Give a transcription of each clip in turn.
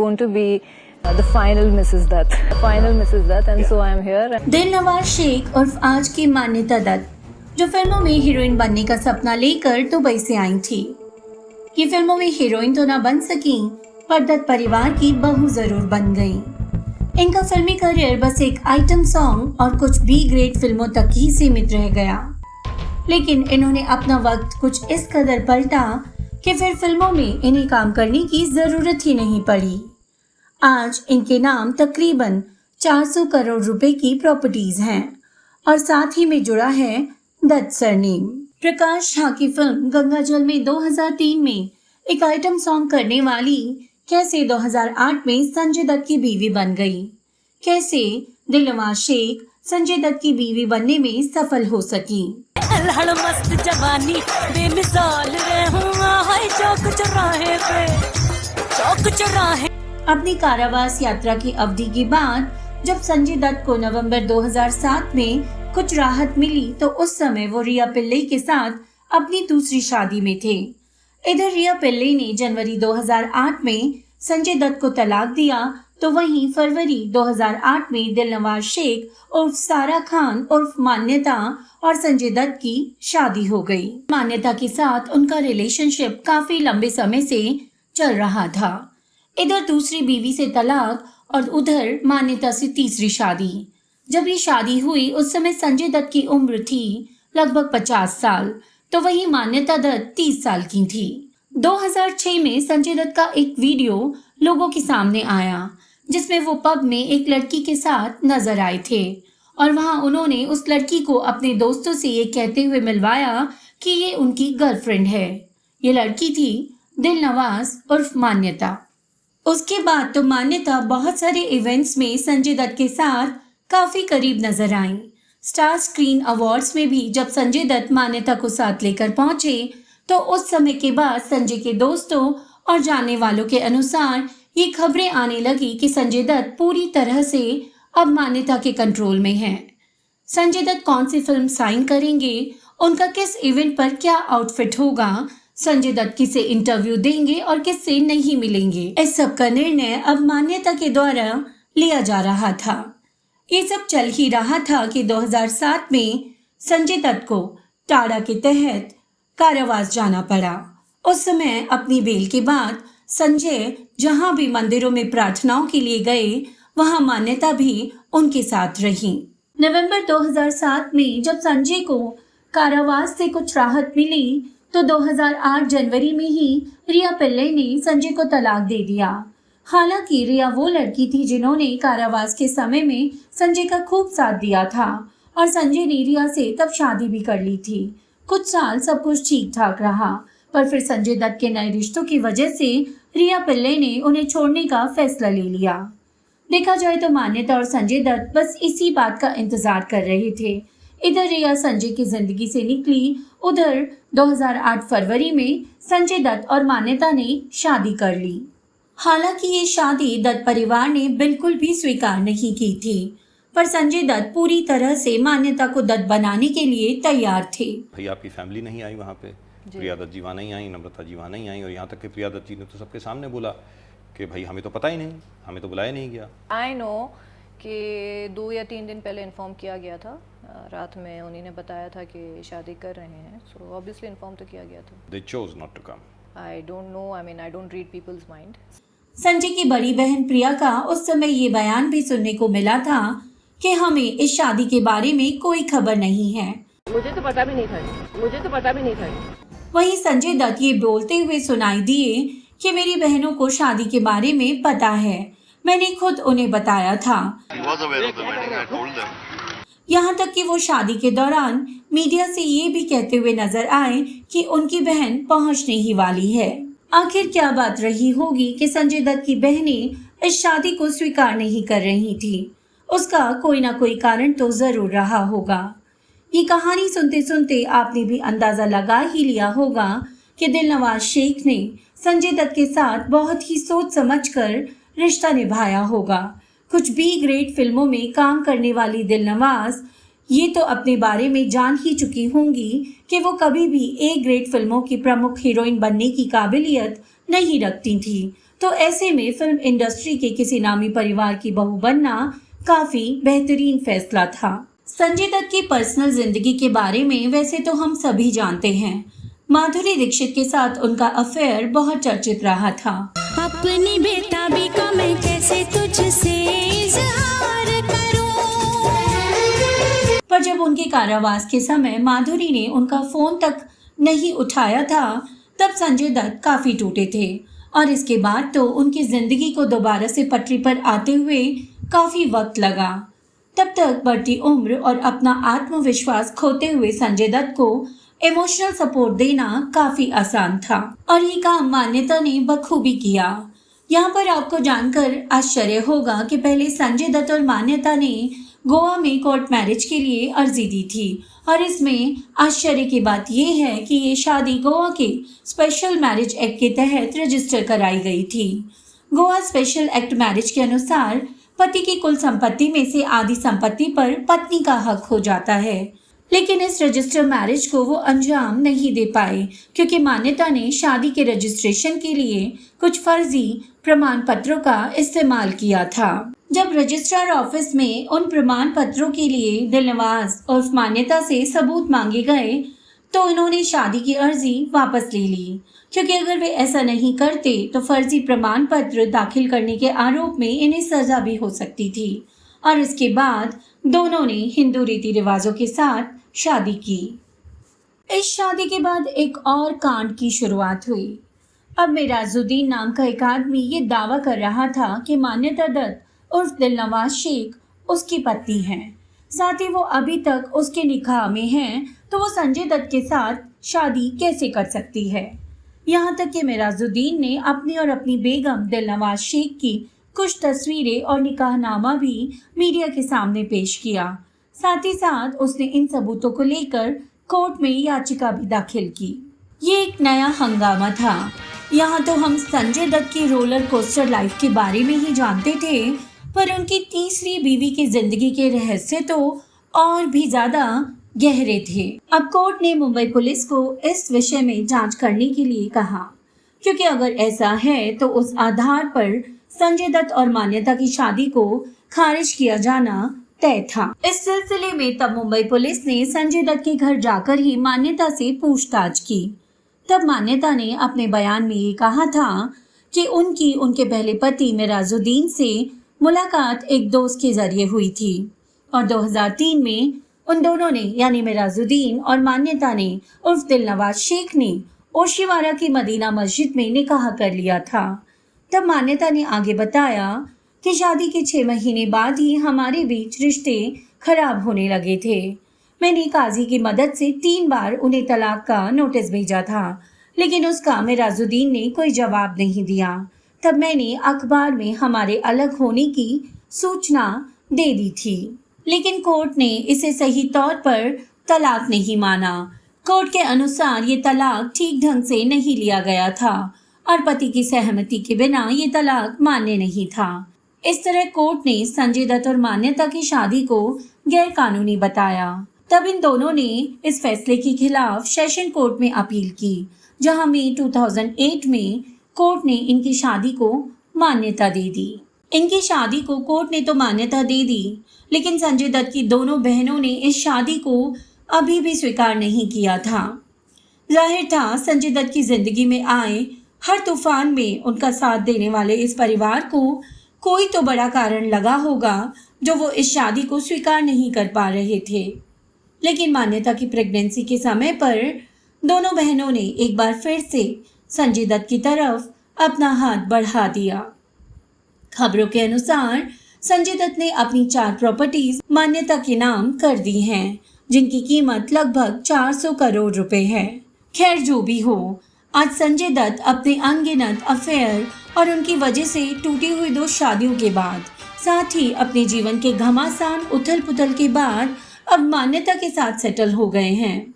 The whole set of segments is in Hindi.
going to be the final Mrs. Dutt. Final Mrs. Dutt, and so I am here. Dilnawaz Sheikh उर्फ आज की मान्यता दत्त, जो फिल्मों में हीरोइन बनने का सपना लेकर दुबई से आई थी। ये फिल्मों में हीरोइन तो ना बन सकी, पर दत्त परिवार की बहू जरूर बन गई। इनका फिल्मी करियर बस एक आइटम सॉन्ग और कुछ बी ग्रेड फिल्मों तक ही सीमित रह गया, लेकिन इन्होंने अपना वक्त कुछ इस कदर पलटा कि फिर फिल्मों में इन्हें काम करने की जरूरत ही नहीं पड़ी। आज इनके नाम तकरीबन 400 करोड़ रुपए की प्रॉपर्टीज हैं और साथ ही में जुड़ा है दत्त सरनेम। प्रकाश झा की फिल्म गंगाजल में 2003 में एक आइटम सॉन्ग करने वाली कैसे 2008 में संजय दत्त की बीवी बन गई, कैसे दिलनवाज शेख संजय दत्त की बीवी बनने में सफल हो सकी। मस्त जवानी बेमिसाल चौक चौराहे। अपनी कारावास यात्रा की अवधि के बाद जब संजय दत्त को नवंबर 2007 में कुछ राहत मिली तो उस समय वो रिया पिल्लई के साथ अपनी दूसरी शादी में थे। इधर रिया पिल्लई ने जनवरी 2008 में संजय दत्त को तलाक दिया, तो वहीं फरवरी 2008 में दिलनवाज शेख उर्फ सारा खान उर्फ मान्यता और संजय दत्त की शादी हो गई। मान्यता के साथ उनका रिलेशनशिप काफी लंबे समय से चल रहा था। इधर दूसरी बीवी से तलाक और उधर मान्यता से तीसरी शादी। जब ये शादी हुई उस समय संजय दत्त की उम्र थी लगभग 50 साल, तो वही मान्यता दत्त 30 साल की थी। 2006 में संजय दत्त का एक वीडियो लोगों के सामने आया जिसमें वो पब में एक लड़की के साथ नजर आए थे और वहां उन्होंने उस लड़की को अपने दोस्तों से ये कहते हुए मिलवाया कि ये उनकी गर्लफ्रेंड है। ये लड़की थी दिलनवाज उर्फ मान्यता। उसके बाद तो मान्यता बहुत सारे इवेंट्स में संजय दत्त के साथ काफी करीब नजर आई। स्टार स्क्रीन अवार्ड्स में भी जब संजय दत्त मान्यता को साथ लेकर पहुंचे तो उस समय के बाद संजय के दोस्तों और जानने वालों के अनुसार ये खबरें आने लगी कि संजय दत्त पूरी तरह से अब मान्यता के कंट्रोल में हैं। संजय दत्त कौन सी फिल्म साइन करेंगे, उनका किस इवेंट पर क्या आउटफिट होगा, संजय दत्त किसे इंटरव्यू देंगे और किससे नहीं मिलेंगे, इस सब का निर्णय अब मान्यता के द्वारा लिया जा रहा था। ये सब चल ही रहा था कि 2007 में संजय दत्त को टाड़ा के तहत कारावास जाना पड़ा। उस समय अपनी बेल के बाद संजय जहां भी मंदिरों में प्रार्थनाओं के लिए गए वहां मान्यता भी उनके साथ रही। नवंबर 2007 में जब संजय को कारावास से कुछ राहत मिली तो 2008 जनवरी में ही रिया पिल्लई ने संजय को तलाक दे दिया। हालांकि रिया वो लड़की थी जिन्होंने कारावास के समय में संजय का खूब साथ दिया था और संजय ने रिया से तब शादी भी कर ली थी। कुछ साल सब कुछ ठीक ठाक रहा, पर फिर संजय दत्त के नए रिश्तों की वजह से रिया पिल्लई ने उन्हें छोड़ने का फैसला ले लिया। देखा जाए तो मान्यता और संजय दत्त बस इसी बात का इंतजार कर रहे थे। इधर रिया संजय की जिंदगी से निकली, उधर 2008 फरवरी में संजय दत्त और मान्यता ने शादी कर ली। हालांकि ये शादी दत्त परिवार ने बिल्कुल भी स्वीकार नहीं की थी, पर संजय दत्त पूरी तरह से मान्यता को दत्त बनाने के लिए तैयार थे। भाई आपकी फैमिली नहीं आई वहाँ पे, प्रिया दत्त जी वहाँ नहीं आई, नम्रता जी वहाँ नहीं आई, और यहाँ तक कि प्रिया दत्त जी ने तो सबके सामने बोला कि भाई हमें तो पता ही नहीं, हमें तो बुलाया नहीं गया। आई नो कि 2 या 3 दिन पहले इन्फॉर्म किया गया था, रात में उन्हीं ने बताया था कि शादी कर रहे हैं, सो ऑब्वियसली इन्फॉर्म तो किया गया था। They chose not to come. I don't know, I mean I don't read people's mind. Sanjay की बड़ी बहन प्रिया का उस समय ये बयान भी सुनने को मिला था कि हमें इस शादी के बारे में कोई खबर नहीं है। मुझे तो पता भी नहीं था। वहीं संजय दत्त ये बोलते हुए सुनाई दिए कि मेरी बहनों को शादी के बारे में पता है, मैंने खुद उन्हें बताया था। यहाँ तक कि वो शादी के दौरान मीडिया से ये भी कहते हुए नजर आए कि उनकी बहन पहुँचने ही वाली है। आखिर क्या बात रही होगी कि संजय दत्त की बहनें इस शादी को स्वीकार नहीं कर रही थी। उसका कोई ना कोई कारण तो जरूर रहा होगा। ये कहानी सुनते सुनते आपने भी अंदाजा लगा ही लिया होगा कि दिलनवाज शेख ने संजय दत्त के साथ बहुत ही सोच समझकर रिश्ता निभाया होगा। कुछ बी ग्रेड फिल्मों में काम करने वाली दिलनवाज ये तो अपने बारे में जान ही चुकी होंगी कि वो कभी भी ए ग्रेड फिल्मों की प्रमुख हीरोइन बनने की काबिलियत नहीं रखती थी, तो ऐसे में फिल्म इंडस्ट्री के किसी नामी परिवार की बहू बनना काफी बेहतरीन फैसला था। संजय दत्त की पर्सनल जिंदगी के बारे में वैसे तो हम सभी जानते हैं। माधुरी दीक्षित के साथ उनका अफेयर बहुत चर्चित रहा था। अपनी बेताबी का मैं कैसे तुझसे इजहार करूं। पर जब उनके कारावास के समय माधुरी ने उनका फोन तक नहीं उठाया था, तब संजय दत्त काफी टूटे थे और इसके बाद तो उनकी जिंदगी को दोबारा से पटरी पर आते हुए काफी वक्त लगा। तब तक बढ़ती उम्र और अपना आत्मविश्वास खोते हुए संजय दत्त को इमोशनल सपोर्ट देना काफी आसान था और ये काम मान्यता ने बखूबी किया। यहाँ पर आपको जानकर आश्चर्य होगा कि पहले संजय दत्त और मान्यता ने गोवा में कोर्ट मैरिज के लिए अर्जी दी थी और इसमें आश्चर्य की बात यह है कि ये शादी गोवा के स्पेशल मैरिज एक्ट के तहत रजिस्टर कराई गई थी। गोवा स्पेशल एक्ट मैरिज के अनुसार पति की कुल संपत्ति में से आधी संपत्ति पर पत्नी का हक हो जाता है, लेकिन इस रजिस्टर मैरिज को वो अंजाम नहीं दे पाए क्योंकि मान्यता ने शादी के रजिस्ट्रेशन के लिए कुछ फर्जी प्रमाण पत्रों का इस्तेमाल किया था। जब रजिस्ट्रार ऑफिस में उन प्रमाण पत्रों के लिए दिलनवाज और मान्यता से सबूत मांगे गए तो इन्होंने शादी की अर्जी वापस ले ली, क्योंकि अगर वे ऐसा नहीं करते तो फर्जी प्रमाण पत्र दाखिल करने के आरोप में इन्हें सजा भी हो सकती थी। और इसके बाद दोनों ने हिंदू रीति रिवाजों के साथ शादी की। इस शादी के बाद एक और कांड की शुरुआत हुई। अब मेराजुद्दीन नाम का एक आदमी ये दावा कर रहा था कि मान्यता दत्त उर्फ दिलनवाज शेख उसकी पत्नी है, साथ ही वो अभी तक उसके निकाह में हैं, तो वो संजय दत्त के साथ शादी कैसे कर सकती है। यहाँ तक कि मेराजुद्दीन ने अपनी और अपनी बेगम दिलनवाज शेख की कुछ तस्वीरें और निकाहनामा भी मीडिया के सामने पेश किया। साथ ही साथ उसने इन सबूतों को लेकर कोर्ट में याचिका भी दाखिल की। ये एक नया हंगामा था। यहाँ तो हम संजय दत्त की रोलर कोस्टर लाइफ के बारे में ही जानते थे, पर उनकी तीसरी बीवी की जिंदगी के रहस्य तो और भी ज्यादा गहरे थे। अब कोर्ट ने मुंबई पुलिस को इस विषय में जांच करने के लिए कहा, क्योंकि अगर ऐसा है तो उस आधार पर संजय दत्त और मान्यता की शादी को खारिज किया जाना तय था। इस सिलसिले में तब मुंबई पुलिस ने संजय दत्त के घर जाकर ही मान्यता से पूछताछ की। तब मान्यता ने अपने बयान में ये कहा था कि उनके पहले पति मेराजुद्दीन से मुलाकात एक दोस्त के जरिए हुई थी और 2003 में उन दोनों ने यानी मेराजुद्दीन और मान्यता ने उर्फ दिलनवाज शेख ने ओशिवारा की मदीना मस्जिद में निकाह कर लिया था। तब मान्यता ने आगे बताया कि शादी के 6 महीने बाद ही हमारे बीच रिश्ते खराब होने लगे थे। मैंने काजी की मदद से 3 बार उन्हें तलाक का नोटिस भेजा था, लेकिन उसका मेराजुद्दीन ने कोई जवाब नहीं दिया। तब मैंने अखबार में हमारे अलग होने की सूचना दे दी थी, लेकिन कोर्ट ने इसे सही तौर पर तलाक नहीं माना। कोर्ट के अनुसार ये तलाक ठीक ढंग से नहीं लिया गया था और पति की सहमति के बिना ये तलाक मान्य नहीं था। इस तरह कोर्ट ने संजय दत्त और मान्यता की शादी को गैर कानूनी बताया। तब इन दोनों ने इस फैसले के खिलाफ सेशन कोर्ट में अपील की, जहां मई 2008 में कोर्ट ने इनकी शादी को मान्यता दे दी। इनकी शादी को कोर्ट ने तो मान्यता दे दी, लेकिन संजय दत्त की दोनों बहनों ने इस शादी को अभी भी स्वीकार नहीं किया था। जाहिर था संजय दत्त की जिंदगी में आए हर तूफान में उनका साथ देने वाले इस परिवार को कोई तो बड़ा कारण लगा होगा जो वो इस शादी को स्वीकार नहीं कर पा रहे थे। लेकिन मान्यता की प्रेगनेंसी के समय पर दोनों बहनों ने एक बार फिर से संजय दत्त की तरफ अपना हाथ बढ़ा दिया। खबरों के अनुसार संजय दत्त ने अपनी 4 प्रॉपर्टीज मान्यता के नाम कर दी हैं, जिनकी कीमत लगभग 400 करोड़ रुपए है। खैर जो भी हो, आज संजय दत्त अपने अनगिनत अफेयर और उनकी वजह से टूटी हुई 2 शादियों के बाद, साथ ही अपने जीवन के घमासान उथल पुथल के बाद अब मान्यता के साथ सेटल हो गए हैं।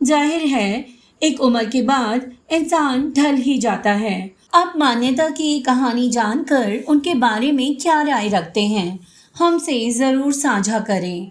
जाहिर है एक उम्र के बाद इंसान ढल ही जाता है। अब मान्यता की ये कहानी जानकर उनके बारे में क्या राय रखते हैं, हमसे ज़रूर साझा करें।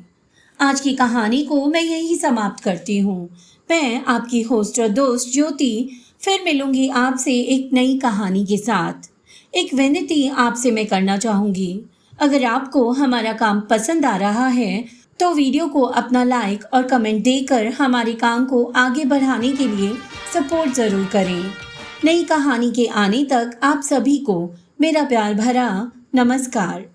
आज की कहानी को मैं यही समाप्त करती हूँ। मैं आपकी होस्ट और दोस्त ज्योति फिर मिलूंगी आपसे एक नई कहानी के साथ। एक विनती आपसे मैं करना चाहूँगी, अगर आपको हमारा काम पसंद आ रहा है तो वीडियो को अपना लाइक और कमेंट देकर हमारे काम को आगे बढ़ाने के लिए सपोर्ट ज़रूर करें। नई कहानी के आने तक आप सभी को मेरा प्यार भरा नमस्कार।